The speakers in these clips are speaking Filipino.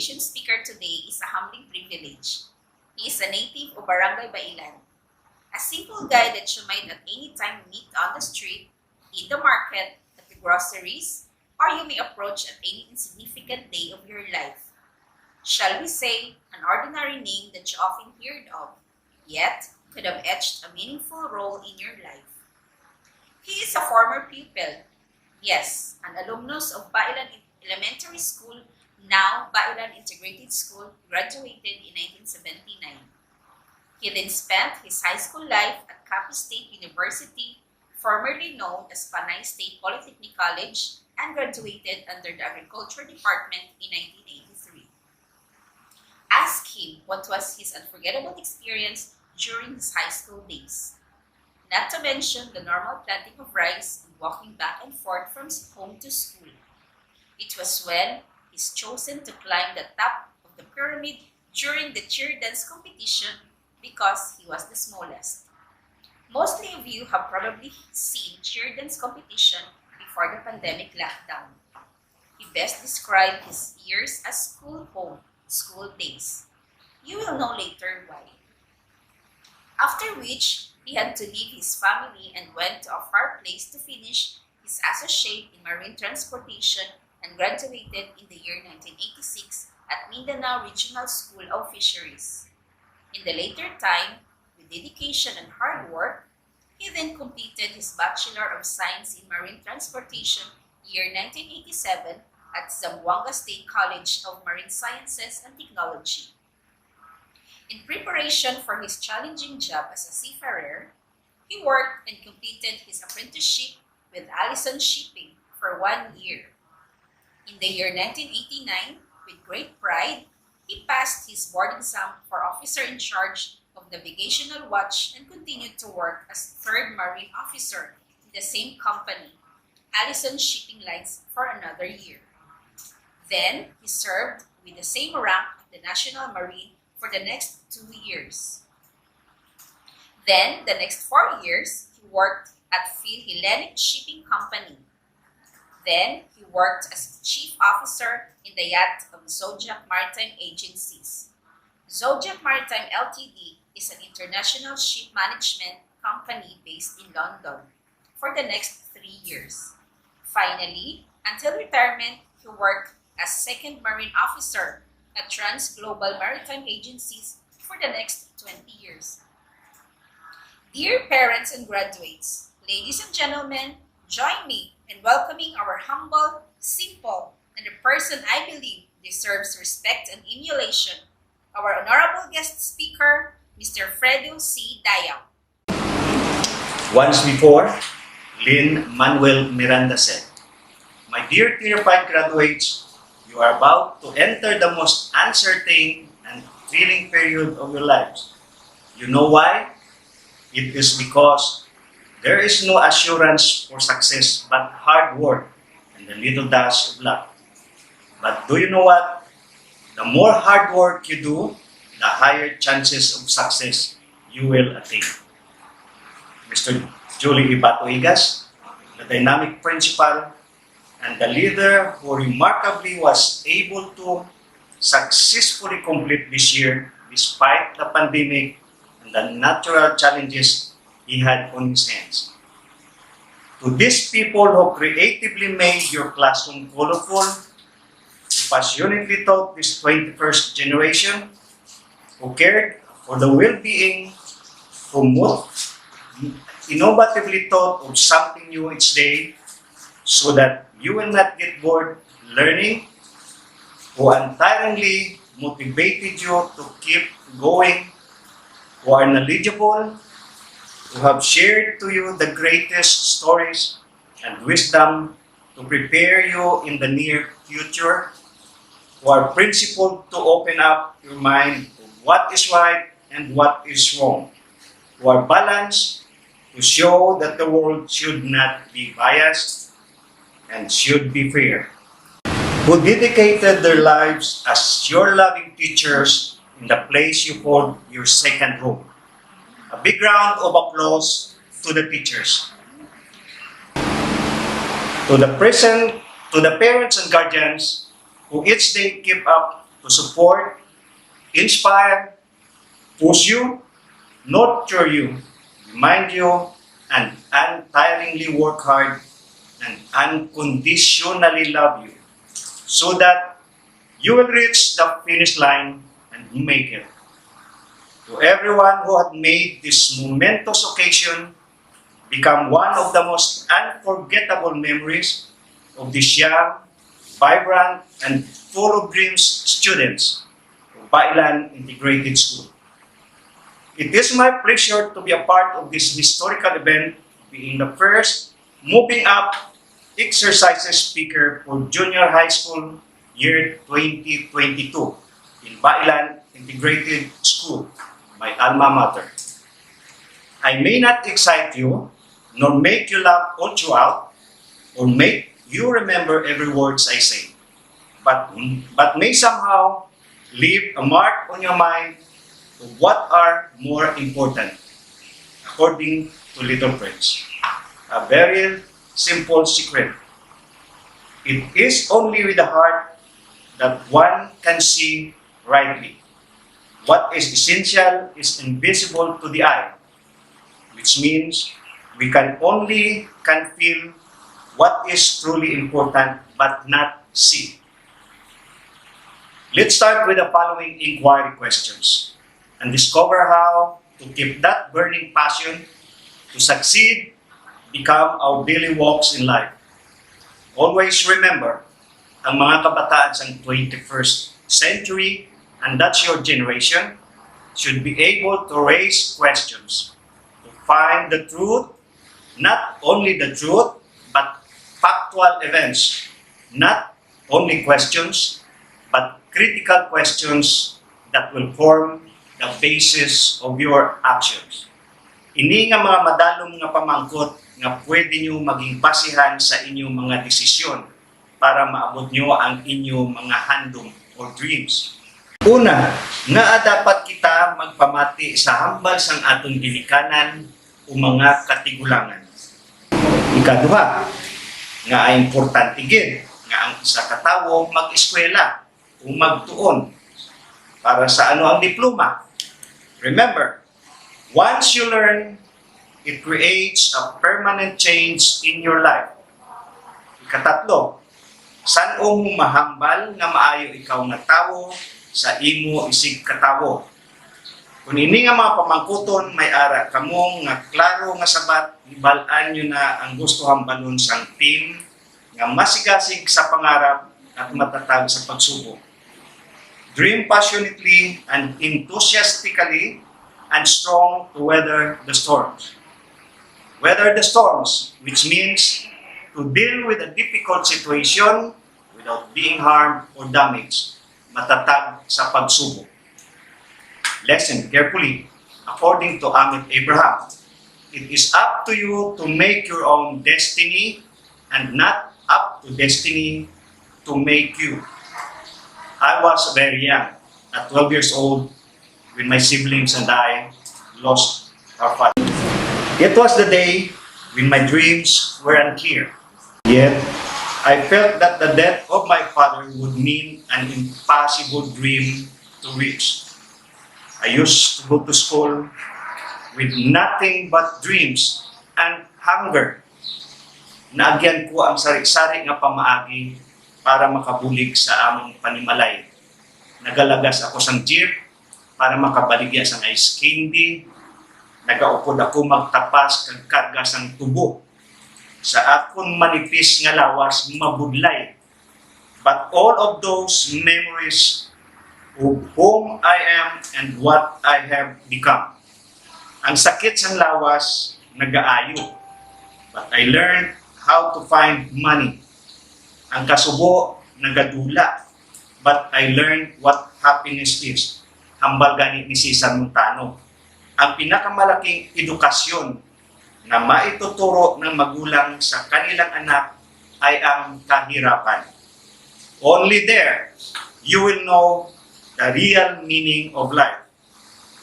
Speaker today is a humbling privilege. He is a native of Barangay Bailan, a simple guy that you might at any time meet on the street, in the market, at the groceries, or you may approach at any insignificant day of your life. Shall we say, an ordinary name that you often heard of, yet could have etched a meaningful role in your life. He is a former pupil, yes, an alumnus of Bailan Elementary School, now Bailan Integrated School, graduated in 1979. He then spent his high school life at Capiz State University, formerly known as Panay State Polytechnic College, and graduated under the Agriculture Department in 1983. Ask him what was his unforgettable experience during his high school days. Not to mention the normal planting of rice and walking back and forth from home to school. It was when he's chosen to climb the top of the pyramid during the cheer dance competition because he was the smallest. Mostly of you have probably seen cheer dance competition before the pandemic lockdown. He best described his years as school home, school days. You will know later why. After which, he had to leave his family and went to a far place to finish his associate in marine transportation and graduated in the year 1986 at Mindanao Regional School of Fisheries. In the later time, with dedication and hard work, he then completed his Bachelor of Science in Marine Transportation year 1987 at Zamboanga State College of Marine Sciences and Technology. In preparation for his challenging job as a seafarer, he worked and completed his apprenticeship with Allison Shipping for 1 year. In the year 1989, with great pride, he passed his board exam for officer in charge of navigational watch and continued to work as third marine officer in the same company, Allison Shipping Lines, for another year. Then, he served with the same rank of the National Marine for the next 2 years. Then, the next 4 years, he worked at Philhellenic Shipping Company. Then, he worked as chief officer in the yacht of Zodiac Maritime Agencies. Zodiac Maritime Ltd is an international ship management company based in London for the next 3 years. Finally, until retirement, he worked as second marine officer at Trans Global Maritime Agencies for the next 20 years. Dear parents and graduates, ladies and gentlemen, join me in welcoming our humble, simple, and a person I believe deserves respect and emulation, our honorable guest speaker, Mr. Fredo C. Dayao. Once before, Lynn Manuel Miranda said, "My dear Tier 5 graduates, you are about to enter the most uncertain and thrilling period of your lives. You know why? It is because there is no assurance for success but hard work and a little dash of luck. But do you know what? The more hard work you do, the higher chances of success you will attain." Mr. Julie Ibato Igas, the dynamic principal and the leader who remarkably was able to successfully complete this year despite the pandemic and the natural challenges he had on his hands. To these people who creatively made your classroom colorful, who passionately taught this 21st generation, who cared for the well-being, who innovatively thought of something new each day so that you will not get bored learning, who untiringly motivated you to keep going, who are knowledgeable, who have shared to you the greatest stories and wisdom to prepare you in the near future, who are principled to open up your mind to what is right and what is wrong, who are balanced to show that the world should not be biased and should be fair, who dedicated their lives as your loving teachers in the place you called your second home. A big round of applause to the teachers. To the parents and guardians who each day keep up to support, inspire, push you, nurture you, remind you, and untiringly work hard and unconditionally love you so that you will reach the finish line and make it. To everyone who had made this momentous occasion become one of the most unforgettable memories of this young, vibrant, and full of dreams students of Bailan Integrated School. It is my pleasure to be a part of this historical event, being the first moving up exercises speaker for junior high school year 2022 in Bailan Integrated School, my alma mater. I may not excite you, nor make you laugh all throughout, or make you remember every words I say, but may somehow leave a mark on your mind of what are more important, according to Little Prince. A very simple secret. It is only with the heart that one can see rightly. What is essential is invisible to the eye, which means we can feel what is truly important but not see. Let's start with the following inquiry questions and discover how to keep that burning passion to succeed become our daily walks in life. Always remember, ang mga kabataan sa 21st century, and that's your generation, should be able to raise questions, to find the truth, not only the truth, but factual events, not only questions, but critical questions that will form the basis of your actions. Ini nga mga madalong nga pamangkot nga pwede nyo maging basihan sa inyong mga desisyon para maabot nyo ang inyong mga handom or dreams. Una, nga dapat kita magpamati sa hambal sang atong ginikanan o mga katigulangan. Ikaduha, nga ay importante gid nga ang isa ka tawo mag-eskwela o magtuon para sa ano ang diploma. Remember, once you learn, it creates a permanent change in your life. Ikatatlo, saan mo mahambal nga maayo ikaw nga tawo sa imo isig katawo. Kung ini nga mga pamangkuton, may ara kamong nga klaro nga sabat, ibalaan nyo na ang gusto hambalon sang team nga masigasig sa pangarap at matatag sa pagsubok. Dream passionately and enthusiastically and strong to weather the storms. Weather the storms, which means to deal with a difficult situation without being harmed or damaged, matatag sa pagsubok. Listen carefully. According to Amit Abraham, it is up to you to make your own destiny and not up to destiny to make you. I was very young, at 12 years old, when my siblings and I lost our father. It was the day when my dreams were unclear. Yet, I felt that the death of my father would mean an impossible dream to reach. I used to go to school with nothing but dreams and hunger. Naagyan ko ang sari-sari nga pamaagi para makabulig sa among panimalay. Nagalagas ako sang jeep para makabaligya sang ice candy. Nagaupod ako magtapas kag karga sang tubo. Sa akong manipis nga lawas mabudlay. But all of those memories of whom I am and what I have become. Ang sakit sang lawas nagaayo. But I learned how to find money. Ang kasubo nagadula. But I learned what happiness is. Hambal gani ni Cesar Montano. Ang pinakamalaking edukasyon na maituturo ng magulang sa kanilang anak ay ang kahirapan. Only there, you will know the real meaning of life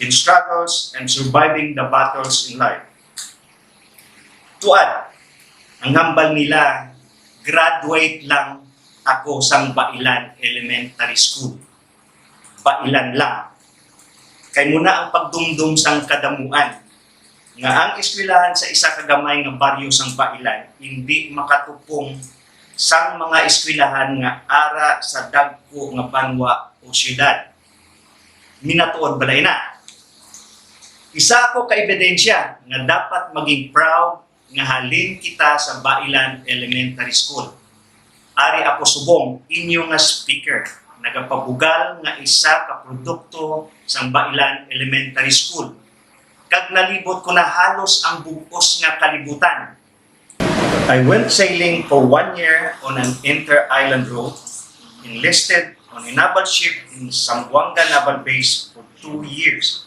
in struggles and surviving the battles in life. To add, ang hambal nila, graduate lang ako sang Bailan Elementary School. Bailan lang. Kay muna ang pagdumdum sang kadamuan nga ang eskwelahan sa isa ka gamay nga baryo sang Bailan hindi makatupong sang mga eskwelahan nga ara sa dagko nga banwa o syudad. Minatuod balay na. Isa ako ka ebidensya nga dapat maging proud nga halin kita sa Bailan Elementary School. Ari ako subong inyo nga speaker, nagapabugal nga isa ka produkto sang Bailan Elementary School. Kag nalibot ko na halos ang bugos nga kalibutan. I went sailing for 1 year on an inter-island road, enlisted on a naval ship in Zamboanga Naval Base for 2 years.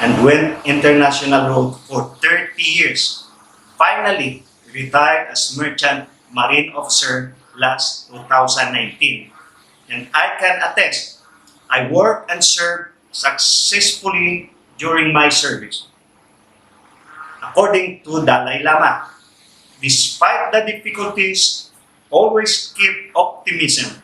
And went international road for 30 years. Finally, retired as Merchant Marine Officer last 2019. And I can attest, I worked and served successfully during my service. According to Dalai Lama, despite the difficulties, always keep optimism.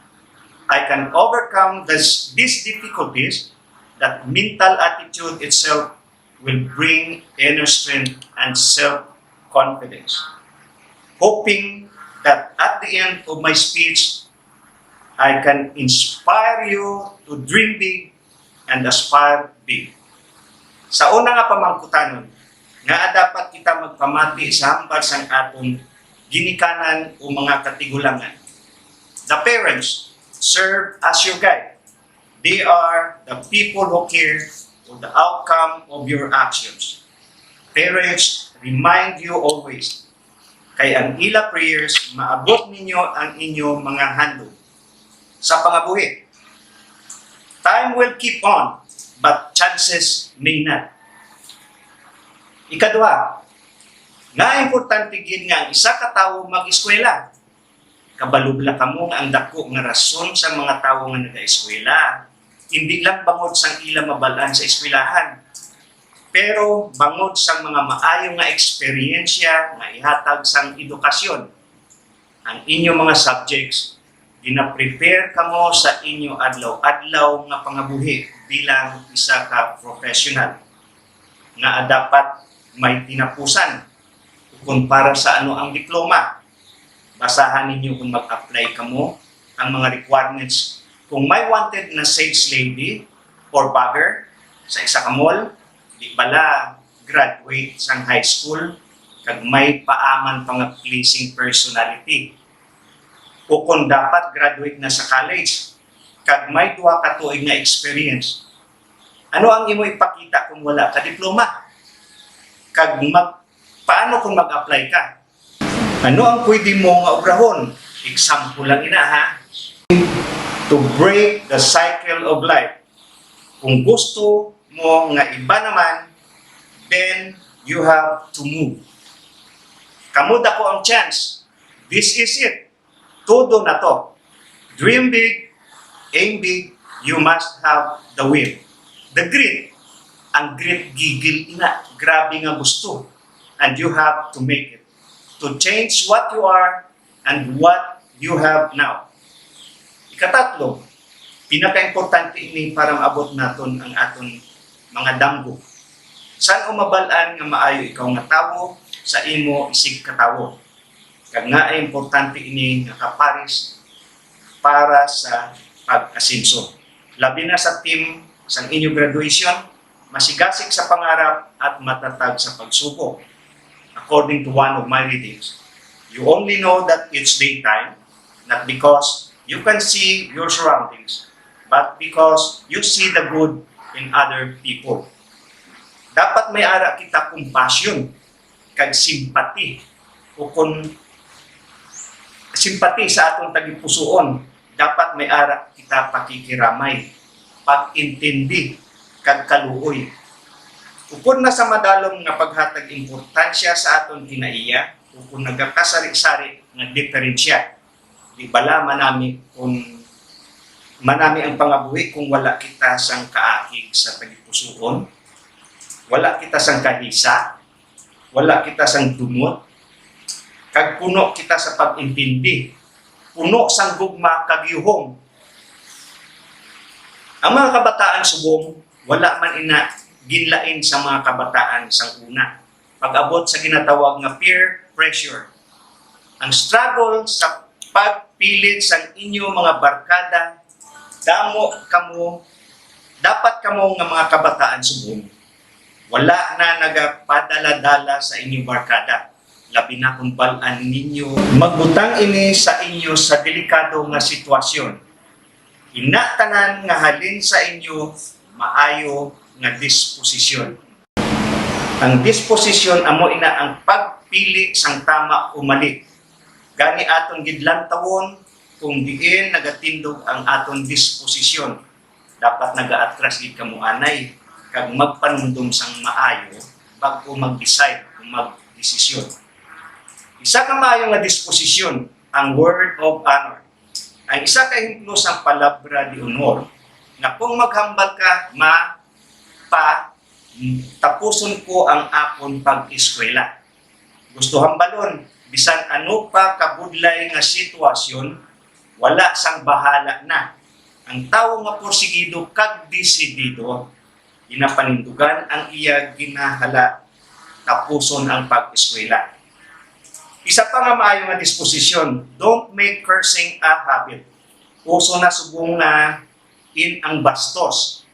I can overcome these difficulties. That mental attitude itself will bring inner strength and self-confidence. Hoping that at the end of my speech, I can inspire you to dream big and aspire big. Sa una nga pamangkutanon, nga dapat kita magpamati sa hambal sang atong ginikanan o mga katigulangan. The parents serve as your guide. They are the people who care for the outcome of your actions. Parents, remind you always, kay ang ila prayers, maabot ninyo ang inyong mga handog sa pangabuhi. Time will keep on, but chances may not. Ikaduha, nga importante gid nga ang isa ka tawo mag-eskwela. Kabalubla kamo nga ang dako nga rason sa mga tawo nga naga-eskwela. Hindi lang bangod sang ila mabalaan sa eskwelahan, pero bangod sang mga maayong nga eksperyensya nga ihatag sang edukasyon. Ang inyong mga subjects, gina-prepare kamo sa inyo adlaw-adlaw nga pangabuhi bilang isa ka professional nga dapat may tinapusan kung para sa ano ang diploma. Basahan ninyo kung mag-apply kamo ang mga requirements. Kung may wanted na sales lady or bagger sa isa ka mall, di bala graduate sang high school, kag may paaman pang pleasing personality. O kung dapat graduate na sa college, kag may duha ka tuig na experience. Ano ang imo ipakita kung wala ka diploma? Kag paano kung mag-apply ka? Ano ang pwede mo nga obrahon? Example lang ina ha. To break the cycle of life. Kung gusto mo nga iba naman, then you have to move. Kamud ako ang chance. This is it. Todo na to. Dream big, aim big, you must have the will. The grit. Ang grit gigil ina. Grabe nga gusto. And you have to make it. To change what you are and what you have now. Ikatatlo, pinaka-importante ini para maabot naton ang aton mga damgo. San umabalaan nga maayo ikaw nga tawo sa imo isig katawo. Kag nga ay importante ini nga kaparis para sa pag-asenso. Labi na sa team sa inyo graduation, masigasig sa pangarap at matatag sa pagsubok. According to one of my readings, you only know that it's daytime, not because you can see your surroundings, but because you see the good in other people. Dapat may ara kita compassion, kag simpati, o kung simpati sa atong tagipusoon, dapat may ara kita pakikiramay, pag-intindi, kag kaluoy. Kung nasa madalom nga paghatag importansya sa aton kinaiya, kung nagakasari-sari nga diferensya, di bala manami kung manami ang pangabuhi kung wala kita sang kaakig sa tagipusoon, wala kita sang kahisa, wala kita sang dumot, kag puno kita sa pag-intindi, puno sang gugma kag yuhong, Ang mga kabataan subong, wala man ina ginlain sa mga kabataan sang una. Pag-abot sa ginatawag nga peer pressure. Ang struggle sa pagpilit sa inyo mga barkada, damo kamo, dapat kamo nga mga kabataan subong. Wala na nagapadala-dala sa inyong barkada. Labi na kung balaan ninyo. Magbutang ini sa inyo sa delikado nga sitwasyon. Inatanan nga halin sa inyo maayo nga disposisyon. Ang disposisyon amo ina ang pagpili sang tama o mali. Gani aton gidlantawon kung diin nagatindog ang aton disposisyon. Dapat nagaatras gid kamo anay kag magpanundom sang maayo bago mag-decide o mag-desisyon. Isa ka maayo nga disposisyon ang word of honor. Ang isa ka hemplo sa palabra di honor na kung maghambal ka tapuson ko ang akon pag-eskwela. Gusto hambalon, bisan ano pa kabudlay nga sitwasyon, wala sang bahala na. Ang tawo nga porsigido kag desidido, ginapanindugan ang iya ginahala tapuson ang pag-eskwela. Isa pa nga maayo nga disposisyon, don't make cursing a habit. Uso na subong na in ang bastos.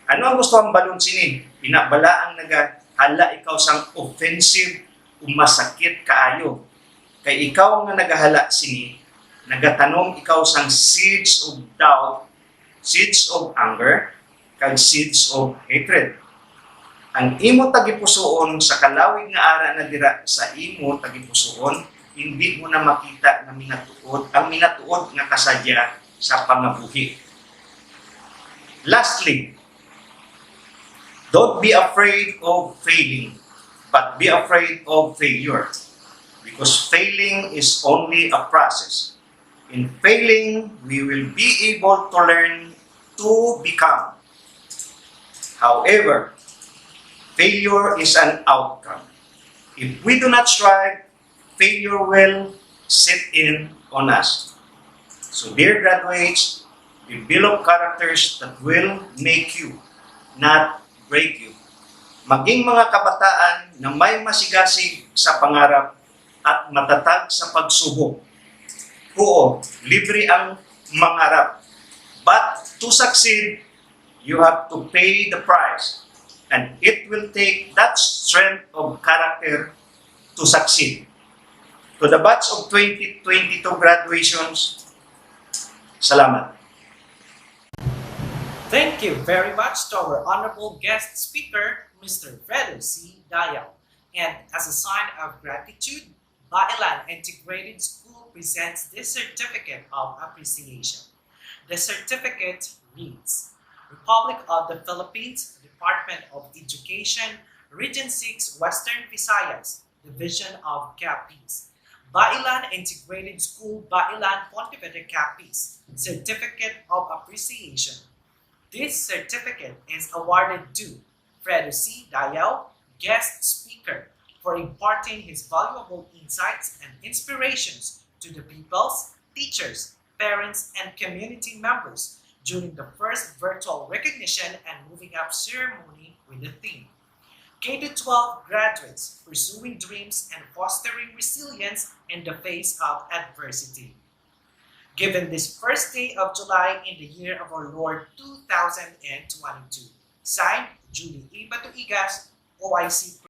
Ano ang gusto ang balon sini? Pinabala ang nagahala ikaw sang offensive o masakit kaayo. Kay ikaw nga nagahala sini, nagatanong ikaw sang seeds of doubt, seeds of anger, kag seeds of hatred. Ang imo tagipusoon sa kalawig nga ara na dira sa imo tagipusoon, hindi mo na makita na ang minatuod nga kasadya sa pangabuhi. Lastly, don't be afraid of failing, but be afraid of failure. Because failing is only a process. In failing, we will be able to learn to become. However, failure is an outcome. If we do not strive, failure will sit in on us. So dear graduates, develop characters that will make you, not break you. Maging mga kabataan na may masigasig sa pangarap at matatag sa pagsubok. Oo, libre ang mangarap. But to succeed, you have to pay the price. And it will take that strength of character to succeed. To the batch of 2022 graduations, salamat. Thank you very much to our honorable guest speaker, Mr. Fredo C. Dayal. And as a sign of gratitude, Bailan Integrated School presents this certificate of appreciation. The certificate reads, Republic of the Philippines, Department of Education, Region 6, Western Visayas, Division of Capiz. Bailan Integrated School, Bailan Pontevedra Capiz, Certificate of Appreciation. This certificate is awarded to Fredo C. Dayal, guest speaker, for imparting his valuable insights and inspirations to the pupils, teachers, parents, and community members during the first virtual recognition and moving up ceremony with the theme K-12 graduates pursuing dreams and fostering resilience in the face of adversity. Given this first day of July in the year of our Lord 2022. Signed, Julie E. Batuigas, OIC